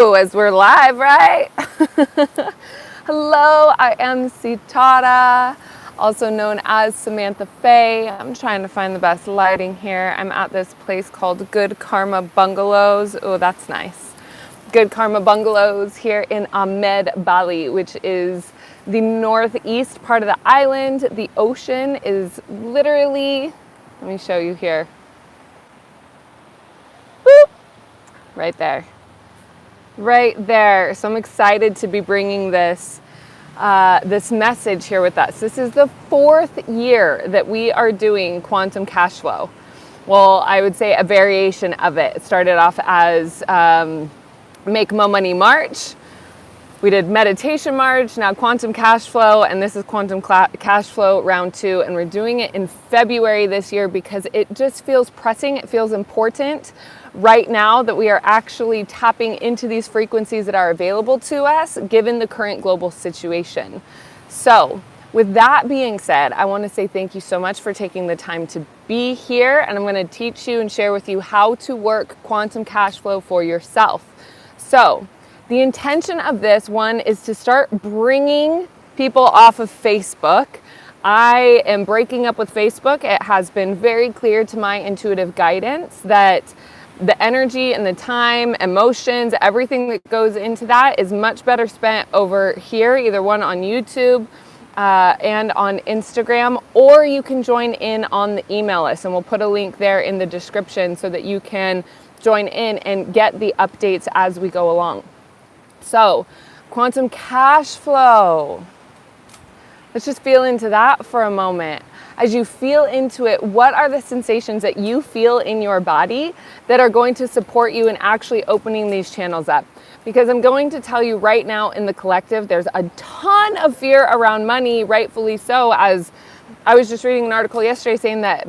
As we're live, right? Hello, I am Sitara, also known as Samantha Faye. I'm trying to find the best lighting here. I'm at this place called Good Karma Bungalows. Oh, that's nice. Good Karma Bungalows here in Ahmed, Bali, which is the northeast part of the island. The ocean is literally, let me show you here. Boop, right there. Right there. So I'm excited to be bringing this message here with us. This is the 4th year that we are doing Quantum Cashflow. Well, I would say a variation of it. It started off as Make Mo Money March. We did Meditation March, now Quantum Cashflow, and this is Quantum Cashflow Round 2, and we're doing it in February this year because it just feels pressing, it feels important right now that we are actually tapping into these frequencies that are available to us given the current global situation. So, with that being said, I want to say thank you so much for taking the time to be here, and I'm going to teach you and share with you how to work Quantum Cashflow for yourself. So, the intention of this one is to start bringing people off of Facebook. I am breaking up with Facebook. It has been very clear to my intuitive guidance that the energy and the time, emotions, everything that goes into that is much better spent over here, either one on YouTube and on Instagram, or you can join in on the email list, and we'll put a link there in the description so that you can join in and get the updates as we go along. So, Quantum Cashflow. Let's just feel into that for a moment. As you feel into it, what are the sensations that you feel in your body that are going to support you in actually opening these channels up? Because I'm going to tell you right now in the collective, there's a ton of fear around money, rightfully so, as I was just reading an article yesterday saying that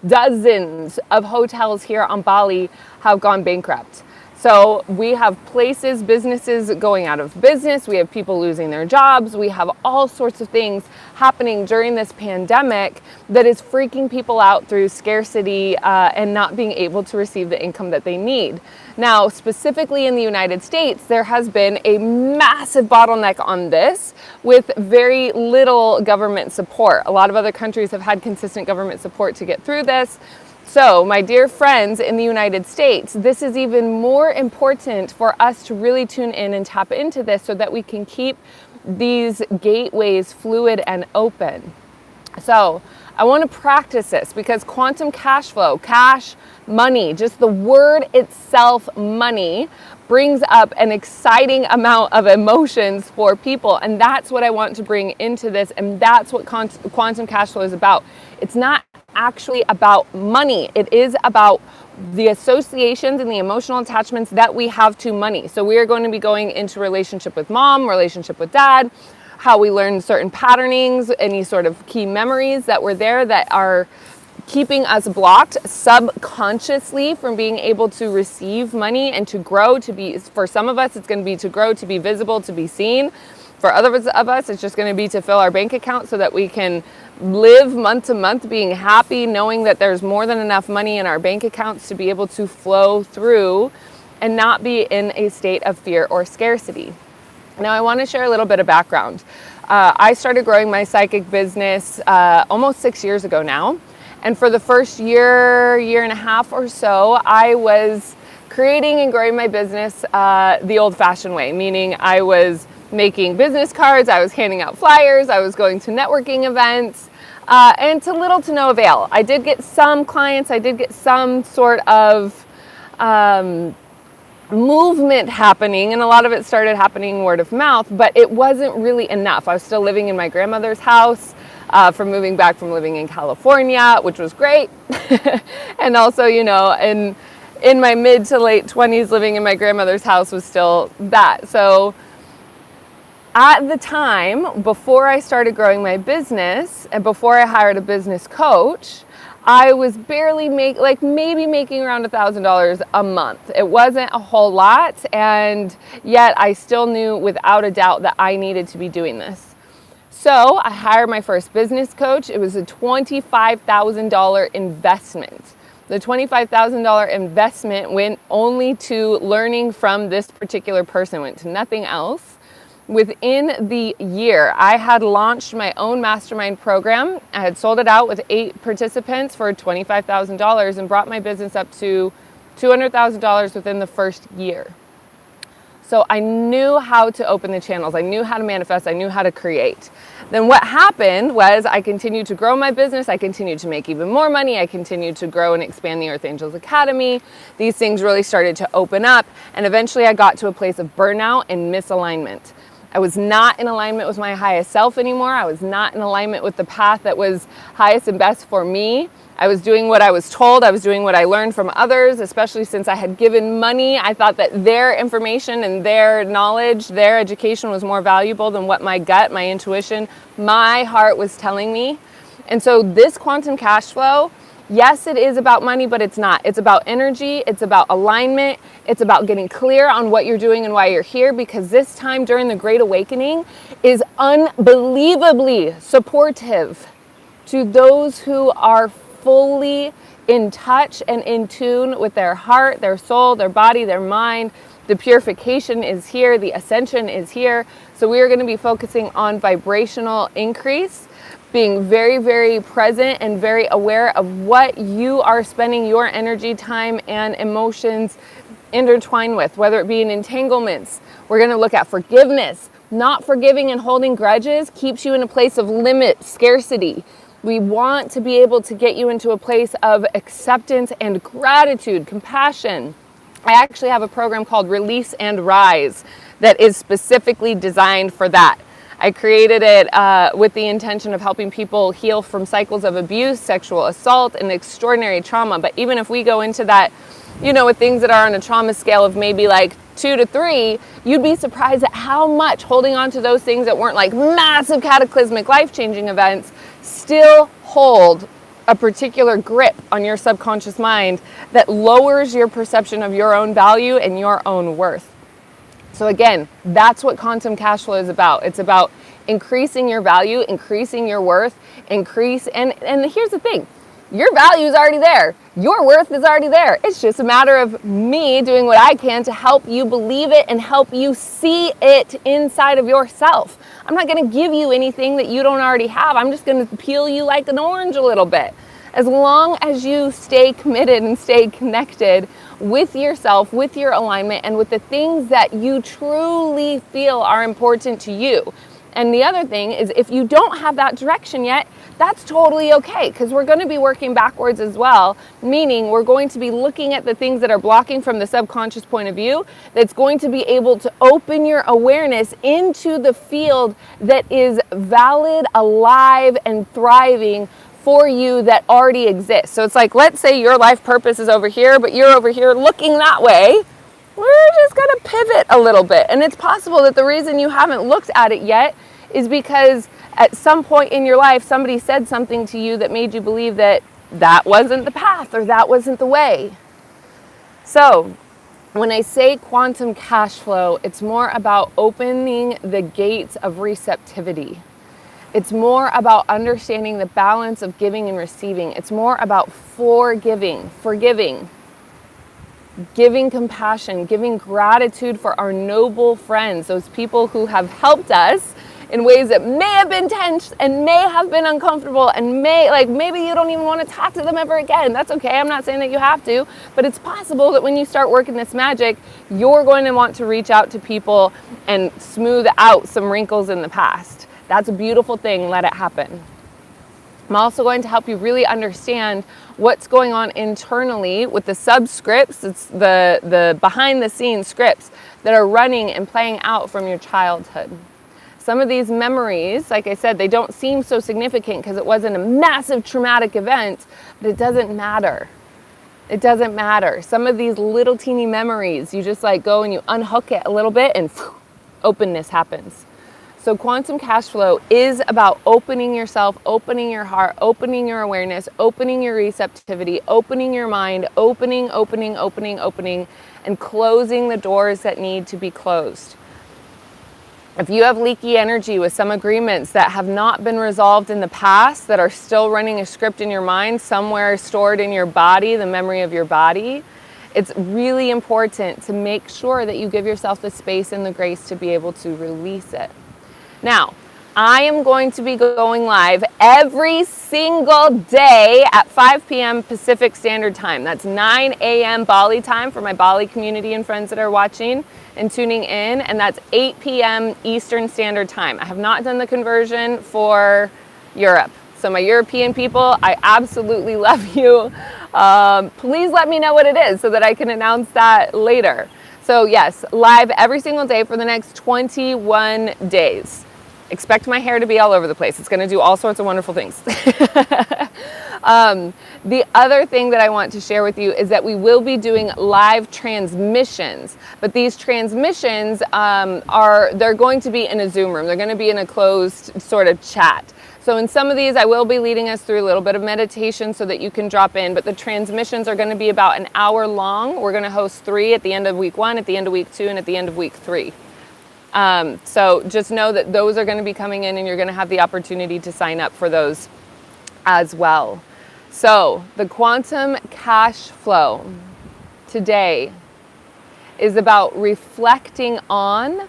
dozens of hotels here on Bali have gone bankrupt. So we have places, businesses going out of business. We have people losing their jobs. We have all sorts of things happening during this pandemic that is freaking people out through scarcity and not being able to receive the income that they need. Now, specifically in the United States, there has been a massive bottleneck on this with very little government support. A lot of other countries have had consistent government support to get through this. So, my dear friends in the United States, this is even more important for us to really tune in and tap into this so that we can keep these gateways fluid and open. So, I want to practice this because quantum cash flow, cash, money, just the word itself, money, brings up an exciting amount of emotions for people. And that's what I want to bring into this. And that's what quantum cash flow is about. It's not actually about money. It is about the associations and the emotional attachments that we have to money. So we are going to be going into relationship with mom, relationship with dad, how we learn certain patternings, any sort of key memories that were there that are keeping us blocked subconsciously from being able to receive money and to grow, to be, for some of us, it's going to be to grow, to be visible, to be seen. For others of us, it's just going to be to fill our bank account so that we can live month to month being happy, knowing that there's more than enough money in our bank accounts to be able to flow through and not be in a state of fear or scarcity. Now, I want to share a little bit of background. I started growing my psychic business almost 6 years ago now. And for the first year and a half or so, I was creating and growing my business the old-fashioned way, meaning I was making business cards, I was handing out flyers, I was going to networking events, and to little to no avail. I did get some clients, I did get some sort of movement happening, and a lot of it started happening word of mouth, but it wasn't really enough. I was still living in my grandmother's house from moving back from living in California, which was great. And also, you know, in my mid to late 20s, living in my grandmother's house was still that. So at the time, before I started growing my business and before I hired a business coach, I was barely maybe making around $1,000 a month. It wasn't a whole lot, and yet I still knew without a doubt that I needed to be doing this. So I hired my first business coach. It was a $25,000 investment. The $25,000 investment went only to learning from this particular person, went to nothing else. Within the year, I had launched my own mastermind program. I had sold it out with 8 participants for $25,000 and brought my business up to $200,000 within the first year. So I knew how to open the channels. I knew how to manifest. I knew how to create. Then what happened was I continued to grow my business. I continued to make even more money. I continued to grow and expand the Earth Angels Academy. These things really started to open up. And eventually I got to a place of burnout and misalignment. I was not in alignment with my highest self anymore. I was not in alignment with the path that was highest and best for me. I was doing what I was told. I was doing what I learned from others, especially since I had given money. I thought that their information and their knowledge, their education was more valuable than what my gut, my intuition, my heart was telling me. And so this quantum cash flow, yes, it is about money, but it's not. It's about energy. It's about alignment. It's about getting clear on what you're doing and why you're here, because this time during the Great Awakening is unbelievably supportive to those who are fully in touch and in tune with their heart, their soul, their body, their mind. The purification is here. The ascension is here. So we are going to be focusing on vibrational increase, being very, very present and very aware of what you are spending your energy, time, and emotions intertwined with, whether it be in entanglements. We're going to look at forgiveness. Not forgiving and holding grudges keeps you in a place of limit, scarcity. We want to be able to get you into a place of acceptance and gratitude, compassion. I actually have a program called Release and Rise that is specifically designed for that. I created it with the intention of helping people heal from cycles of abuse, sexual assault, and extraordinary trauma. But even if we go into that, with things that are on a trauma scale of maybe like 2 to 3, you'd be surprised at how much holding on to those things that weren't like massive cataclysmic life-changing events still hold a particular grip on your subconscious mind that lowers your perception of your own value and your own worth. So again, that's what quantum cash flow is about. It's about increasing your value, increasing your worth, and here's the thing. Your value is already there. Your worth is already there. It's just a matter of me doing what I can to help you believe it and help you see it inside of yourself. I'm not going to give you anything that you don't already have. I'm just going to peel you like an orange a little bit. As long as you stay committed and stay connected with yourself, with your alignment, and with the things that you truly feel are important to you. And the other thing is, if you don't have that direction yet, that's totally okay, because we're going to be working backwards as well, meaning we're going to be looking at the things that are blocking from the subconscious point of view that's going to be able to open your awareness into the field that is valid, alive, and thriving for you that already exists. So it's like, let's say your life purpose is over here, but you're over here looking that way. We're just going to pivot a little bit. And it's possible that the reason you haven't looked at it yet is because at some point in your life, somebody said something to you that made you believe that that wasn't the path or that wasn't the way. So when I say quantum cash flow, it's more about opening the gates of receptivity. It's more about understanding the balance of giving and receiving. It's more about forgiving, giving compassion, giving gratitude for our noble friends, those people who have helped us in ways that may have been tense and may have been uncomfortable and maybe you don't even want to talk to them ever again. That's okay. I'm not saying that you have to, but it's possible that when you start working this magic, you're going to want to reach out to people and smooth out some wrinkles in the past. That's a beautiful thing. Let it happen. I'm also going to help you really understand what's going on internally with the subscripts. It's the behind the scenes scripts that are running and playing out from your childhood. Some of these memories, like I said, they don't seem so significant because it wasn't a massive traumatic event, but it doesn't matter. It doesn't matter. Some of these little teeny memories, you just go and you unhook it a little bit and openness happens. So quantum cash flow is about opening yourself, opening your heart, opening your awareness, opening your receptivity, opening your mind, opening, and closing the doors that need to be closed. If you have leaky energy with some agreements that have not been resolved in the past, that are still running a script in your mind, somewhere stored in your body, the memory of your body, it's really important to make sure that you give yourself the space and the grace to be able to release it. Now, I am going to be going live every single day at 5 p.m. Pacific Standard Time. That's 9 a.m. Bali time for my Bali community and friends that are watching and tuning in. And that's 8 p.m. Eastern Standard Time. I have not done the conversion for Europe. So my European people, I absolutely love you. Please let me know what it is so that I can announce that later. So yes, live every single day for the next 21 days. Expect my hair to be all over the place. It's going to do all sorts of wonderful things. The other thing that I want to share with you is that we will be doing live transmissions, but these transmissions they're going to be in a Zoom room. They're going to be in a closed sort of chat. So in some of these, I will be leading us through a little bit of meditation so that you can drop in, but the transmissions are going to be about an hour long. We're going to host 3 at the end of week 1, at the end of week 2, and at the end of week 3. So just know that those are going to be coming in and you're going to have the opportunity to sign up for those as well. So the quantum cash flow today is about reflecting on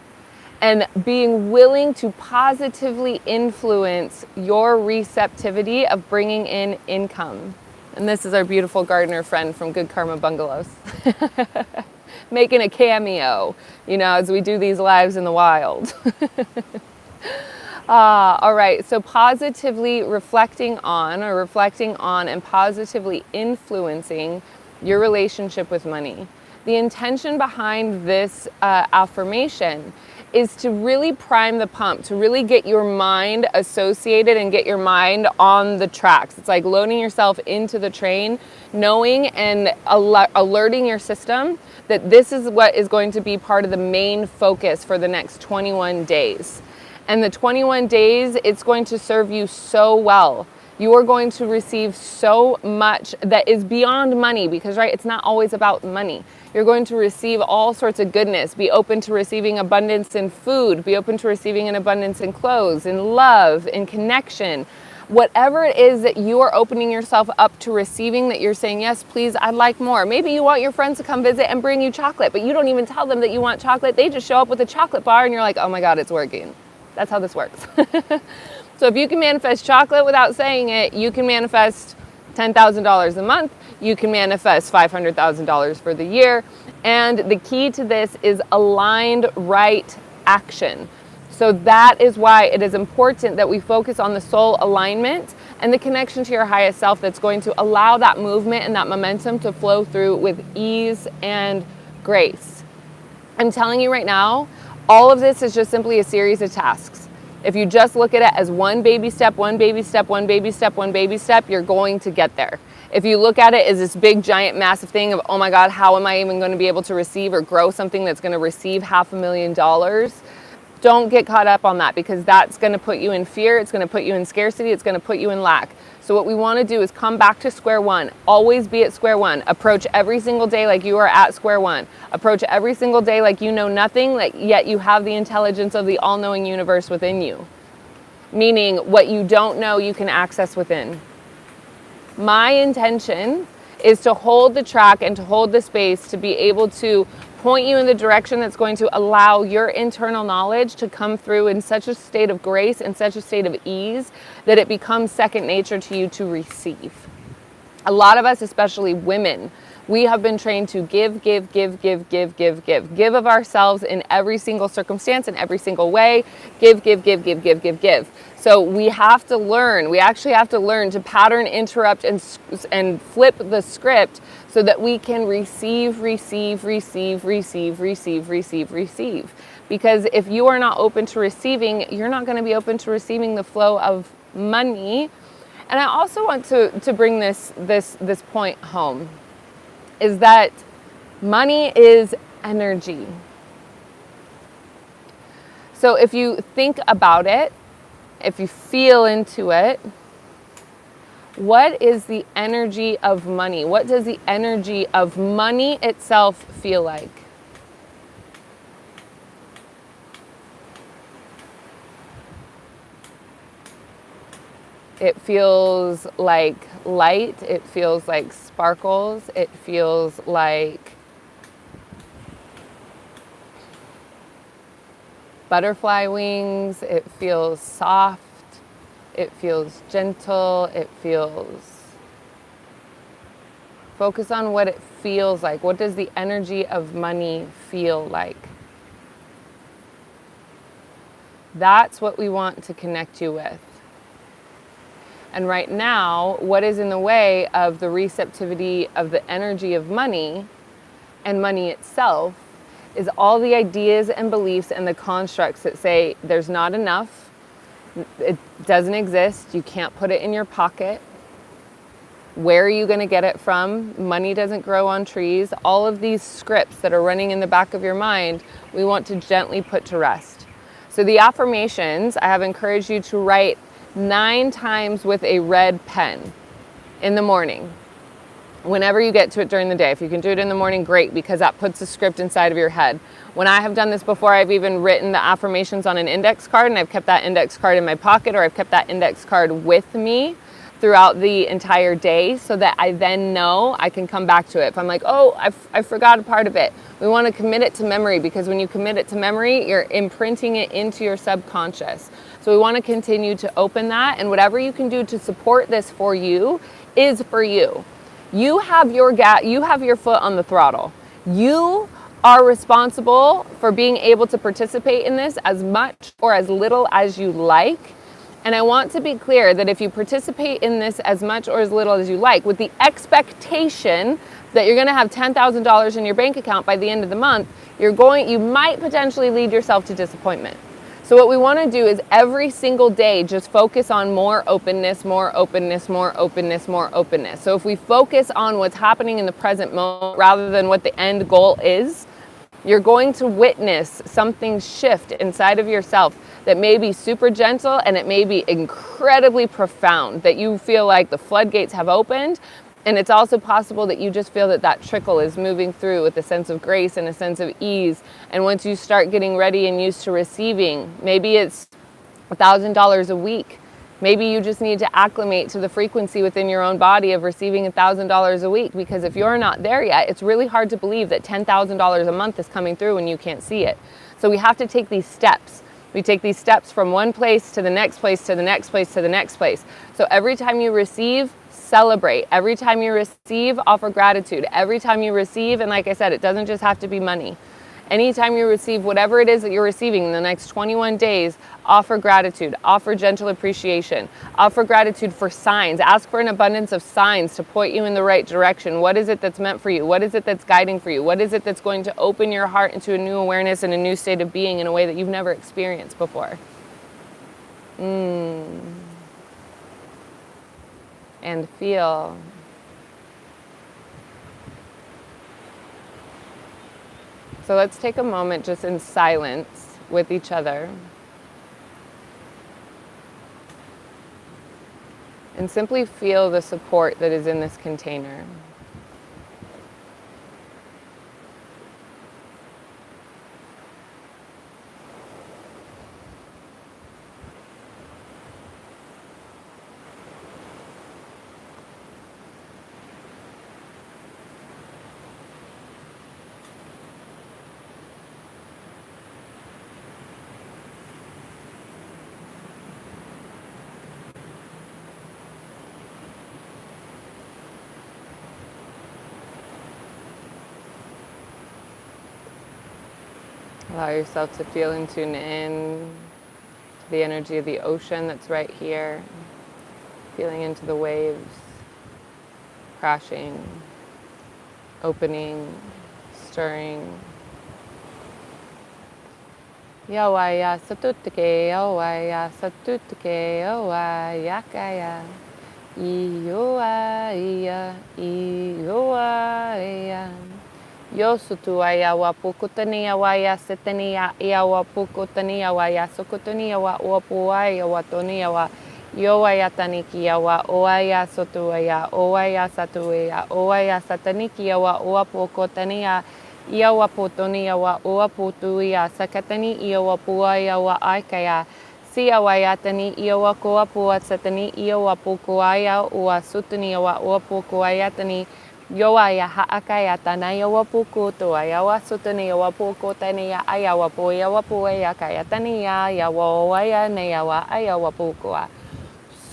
and being willing to positively influence your receptivity of bringing in income. And this is our beautiful gardener friend from Good Karma Bungalows. Making a cameo, as we do these lives in the wild. All right, so positively reflecting on and positively influencing your relationship with money. The intention behind this affirmation is to really prime the pump, to really get your mind associated and get your mind on the tracks. It's like loading yourself into the train, knowing and alerting your system that this is what is going to be part of the main focus for the next 21 days. And the 21 days, it's going to serve you so well. You are going to receive so much that is beyond money because, right, it's not always about money. You're going to receive all sorts of goodness. Be open to receiving abundance in food. Be open to receiving an abundance in clothes, in love, in connection. Whatever it is that you are opening yourself up to receiving, that you're saying, yes, please, I'd like more. Maybe you want your friends to come visit and bring you chocolate, but you don't even tell them that you want chocolate. They just show up with a chocolate bar and you're like, oh my God, it's working. That's how this works. So if you can manifest chocolate without saying it, you can manifest $10,000 a month. You can manifest $500,000 for the year. And the key to this is aligned right action. So that is why it is important that we focus on the soul alignment and the connection to your highest self that's going to allow that movement and that momentum to flow through with ease and grace. I'm telling you right now, all of this is just simply a series of tasks. If you just look at it as one baby step, one baby step, one baby step, one baby step, you're going to get there. If you look at it as this big, giant, massive thing of, oh my God, how am I even going to be able to receive or grow something that's going to receive $500,000? Don't get caught up on that because that's going to put you in fear. It's going to put you in scarcity. It's going to put you in lack. So what we want to do is come back to square one. Always be at square one. Approach every single day like you are at square one. Approach every single day like you know nothing, yet you have the intelligence of the all-knowing universe within you. Meaning what you don't know, you can access within. My intention is to hold the track and to hold the space to be able to point you in the direction that's going to allow your internal knowledge to come through in such a state of grace and such a state of ease that it becomes second nature to you to receive. A lot of us, especially women, we have been trained to give of ourselves in every single circumstance, in every single way. Give. So we have to learn, we actually have to learn to pattern, interrupt, and flip the script so that we can receive. Because if you are not open to receiving, you're not going to be open to receiving the flow of money. And I also want to bring this point home, is that money is energy. So if you think about it, if you feel into it, what is the energy of money? What does the energy of money itself feel like? It feels like light. It feels like sparkles. It feels like butterfly wings. It feels soft. It feels gentle. It feels... Focus on what it feels like. What does the energy of money feel like? That's what we want to connect you with. And right now, what is in the way of the receptivity of the energy of money and money itself is all the ideas and beliefs and the constructs that say there's not enough, it doesn't exist, you can't put it in your pocket. Where are you going to get it from? Money doesn't grow on trees. All of these scripts that are running in the back of your mind, we want to gently put to rest. So the affirmations, I have encouraged you to write 9 times with a red pen in the morning. Whenever you get to it during the day. If you can do it in the morning, great, because that puts a script inside of your head. When I have done this before, I've even written the affirmations on an index card, and I've kept that index card in my pocket, or I've kept that index card with me throughout the entire day so that I then know I can come back to it. If I'm like, oh, I forgot a part of it. We want to commit it to memory, because when you commit it to memory, you're imprinting it into your subconscious. So we want to continue to open that, and whatever you can do to support this for you is for you. You have your foot on the throttle. You are responsible for being able to participate in this as much or as little as you like. And I want to be clear that if you participate in this as much or as little as you like, with the expectation that you're going to have $10,000 in your bank account by the end of the month, you might potentially lead yourself to disappointment. So what we want to do is every single day just focus on more openness, more openness, more openness, more openness. So if we focus on what's happening in the present moment rather than what the end goal is, you're going to witness something shift inside of yourself that may be super gentle, and it may be incredibly profound, that you feel like the floodgates have opened. And it's also possible that you just feel that that trickle is moving through with a sense of grace and a sense of ease. And once you start getting ready and used to receiving, maybe it's $1,000 a week. Maybe you just need to acclimate to the frequency within your own body of receiving $1,000 a week, because if you're not there yet, it's really hard to believe that $10,000 a month is coming through when you can't see it. So we have to take these steps. We take these steps from one place to the next place, to the next place, to the next place. So every time you receive, celebrate. Every time you receive, offer gratitude. Every time you receive, and like I said, it doesn't just have to be money. Anytime you receive whatever it is that you're receiving in the next 21 days, offer gratitude, offer gentle appreciation, offer gratitude for signs. Ask for an abundance of signs to point you in the right direction. What is it that's meant for you? What is it that's guiding for you? What is it that's going to open your heart into a new awareness and a new state of being in a way that you've never experienced before? And feel. So let's take a moment just in silence with each other and simply feel the support that is in this container. Allow yourself to feel and tune in to the energy of the ocean that's right here. Feeling into the waves, crashing, opening, stirring. Yawaya satutike, yawaya satutike, yawaya kaya. Iyoa, iya, iyoa, iya. Yosutuaya wa pukutania waya setania ia wa pukutania waya sukutania wa uapuaya wa tonia wa yoaya tanikia wa oaya sotuaya oaya satuaya oaya satanikia wa uapukutania ia wa putonia wa uaputuia sakatani ia wa puaya wa aikaya Sia wayatani iowa kuapua satani iowa pukuaya ua sutani iowa uapu kuayatani yoaya haakayata na iowa puku tuaya wa sutani iowa puku tani ya ayawa puya wapuaya kayatani ya yawa na yawa ayawa pukua.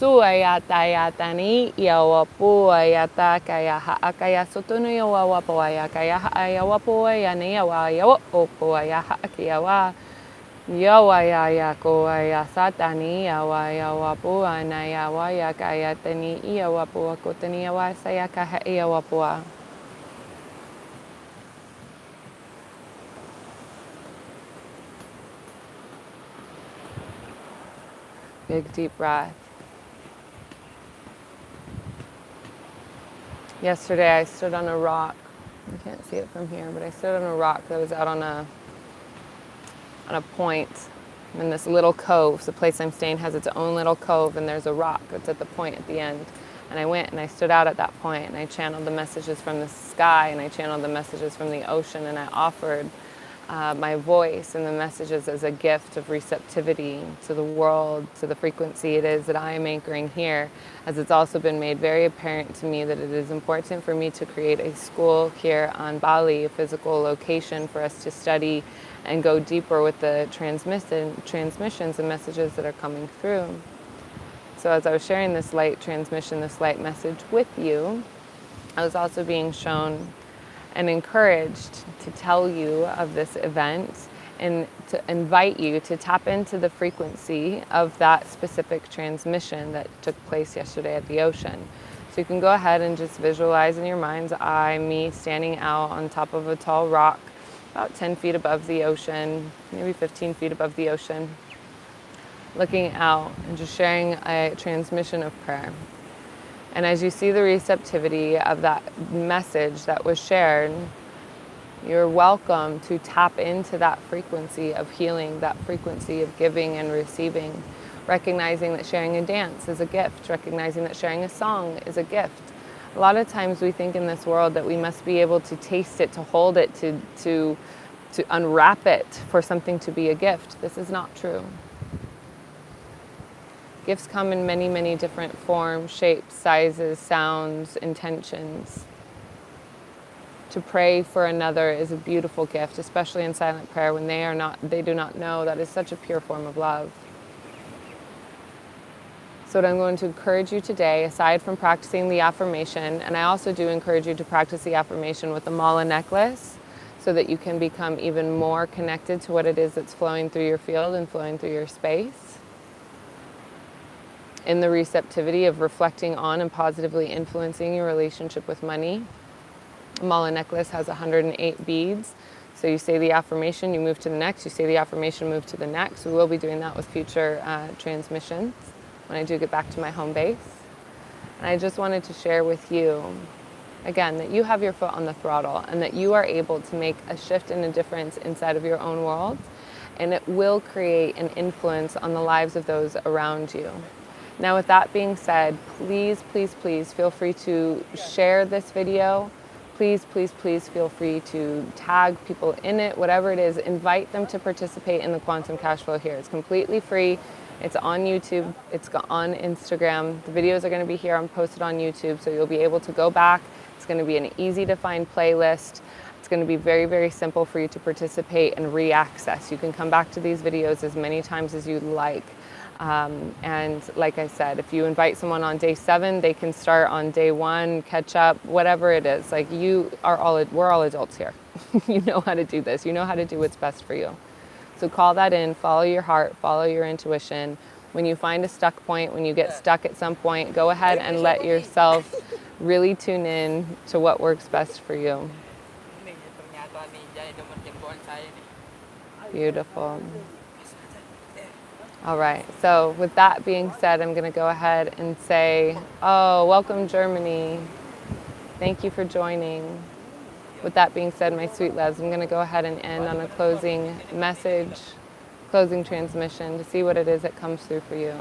Suayata yatani iowa puayata kaya haakaya sutani iowa wapuaya kaya ayawa puaya na yawa yawa puaya haakiyawa. Yawa ya koa ya satani yawa yawa pua na yawa ya kaya tani yawa pua kotani yawa saya kaha yawa pua. Big deep breath. Yesterday I stood on a rock. You can't see it from here, but I stood on a rock that was out on a point in this little cove. The place I'm staying has its own little cove, and there's a rock that's at the point at the end. And I went and I stood out at that point, and I channeled the messages from the sky, and I channeled the messages from the ocean, and I offered my voice and the messages as a gift of receptivity to the world, to the frequency it is that I am anchoring here, as it's also been made very apparent to me that it is important for me to create a school here on Bali, a physical location for us to study and go deeper with the transmissions and messages that are coming through. So as I was sharing this light transmission, this light message with you, I was also being shown and encouraged to tell you of this event and to invite you to tap into the frequency of that specific transmission that took place yesterday at the ocean. So you can go ahead and just visualize in your mind's eye me standing out on top of a tall rock about 10 feet above the ocean, maybe 15 feet above the ocean, looking out and just sharing a transmission of prayer. And as you see the receptivity of that message that was shared, you're welcome to tap into that frequency of healing, that frequency of giving and receiving, recognizing that sharing a dance is a gift, recognizing that sharing a song is a gift. A lot of times we think in this world that we must be able to taste it, to hold it, to unwrap it for something to be a gift. This is not true. Gifts come in many, many different forms, shapes, sizes, sounds, intentions. To pray for another is a beautiful gift, especially in silent prayer when they do not know. That is such a pure form of love. So what I'm going to encourage you today, aside from practicing the affirmation, and I also do encourage you to practice the affirmation with the mala necklace so that you can become even more connected to what it is that's flowing through your field and flowing through your space. In the receptivity of reflecting on and positively influencing your relationship with money. A mala necklace has 108 beads. So you say the affirmation, you move to the next, you say the affirmation, move to the next. We will be doing that with future transmissions when I do get back to my home base. And I just wanted to share with you, again, that you have your foot on the throttle and that you are able to make a shift and a difference inside of your own world. And it will create an influence on the lives of those around you. Now, with that being said, please, please, please feel free to share this video. Please, please, please feel free to tag people in it, whatever it is. Invite them to participate in the Quantum Cashflow here. It's completely free. It's on YouTube. It's on Instagram. The videos are going to be here and posted on YouTube, so you'll be able to go back. It's going to be an easy-to-find playlist. It's going to be very, very simple for you to participate and re-access. You can come back to these videos as many times as you'd like. And like I said, if you invite someone on day 7, they can start on day 1, catch up, whatever it is. Like we're all adults here. You know how to do this. You know how to do what's best for you. So call that in, follow your heart, follow your intuition. When you find a stuck point, when you get stuck at some point, go ahead and let yourself really tune in to what works best for you. Beautiful. All right, so with that being said, I'm going to go ahead and say, oh, welcome Germany. Thank you for joining. With that being said, my sweet loves, I'm going to go ahead and end on a closing message, closing transmission to see what it is that comes through for you.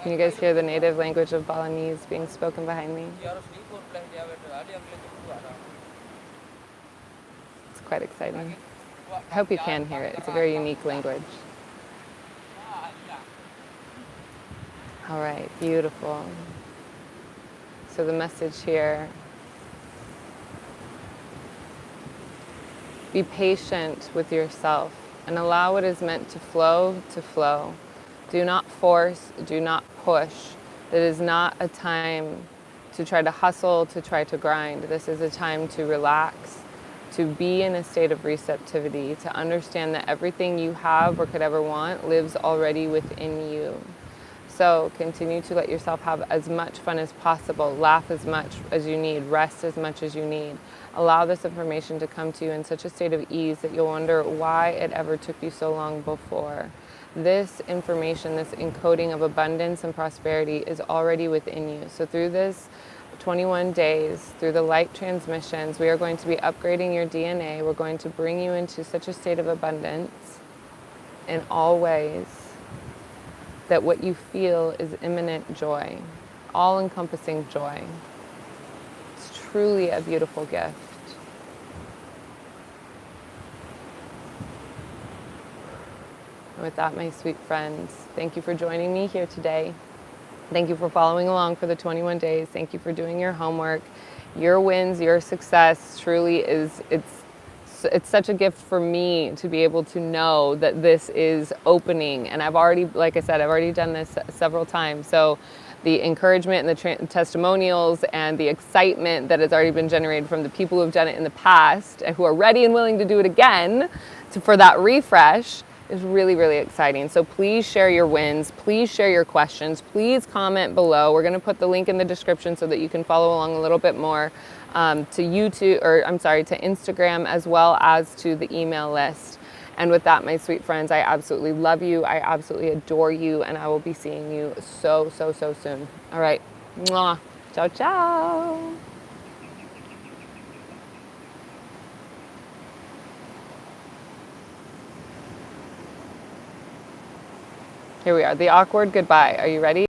Can you guys hear the native language of Balinese being spoken behind me? It's quite exciting. I hope you can hear it. It's a very unique language. All right, beautiful. So the message here, be patient with yourself and allow what is meant to flow to flow. Do not force, do not push. It is not a time to try to hustle, to try to grind. This is a time to relax, to be in a state of receptivity, to understand that everything you have or could ever want lives already within you. So continue to let yourself have as much fun as possible, laugh as much as you need, rest as much as you need. Allow this information to come to you in such a state of ease that you'll wonder why it ever took you so long before. This information, this encoding of abundance and prosperity is already within you. So through this 21 days, through the light transmissions, we are going to be upgrading your DNA. We're going to bring you into such a state of abundance in all ways that what you feel is imminent joy, all-encompassing joy. It's truly a beautiful gift. And with that, my sweet friends, thank you for joining me here today. Thank you for following along for the 21 days. Thank you for doing your homework. Your wins, your success truly is, it's such a gift for me to be able to know that this is opening. And I've already, like I said, I've already done this several times. So the encouragement and the testimonials and the excitement that has already been generated from the people who have done it in the past and who are ready and willing to do it again for that refresh is really, really exciting. So please share your wins. Please share your questions. Please comment below. We're going to put the link in the description so that you can follow along a little bit more to YouTube, or I'm sorry, to Instagram, as well as to the email list. And with that, my sweet friends, I absolutely love you. I absolutely adore you. And I will be seeing you so, so, so soon. All right. Mwah. Ciao, ciao. Here we are, the awkward goodbye. Are you ready?